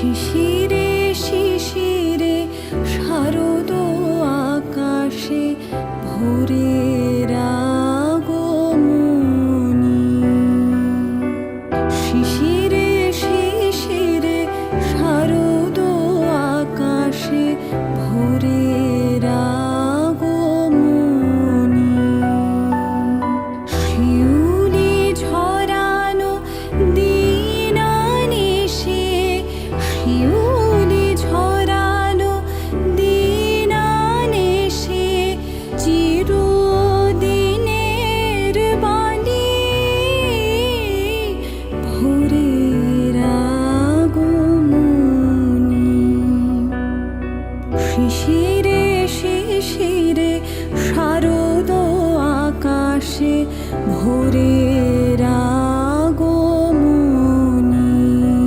শিশিরে শিশিরে শারদ আকাশে ভোরের আগমনী। শিশিরে শিশিরে শারদ আকাশে ভোরের আগমনী। শিউলি ঝরানো দিন আনিসে শিউলি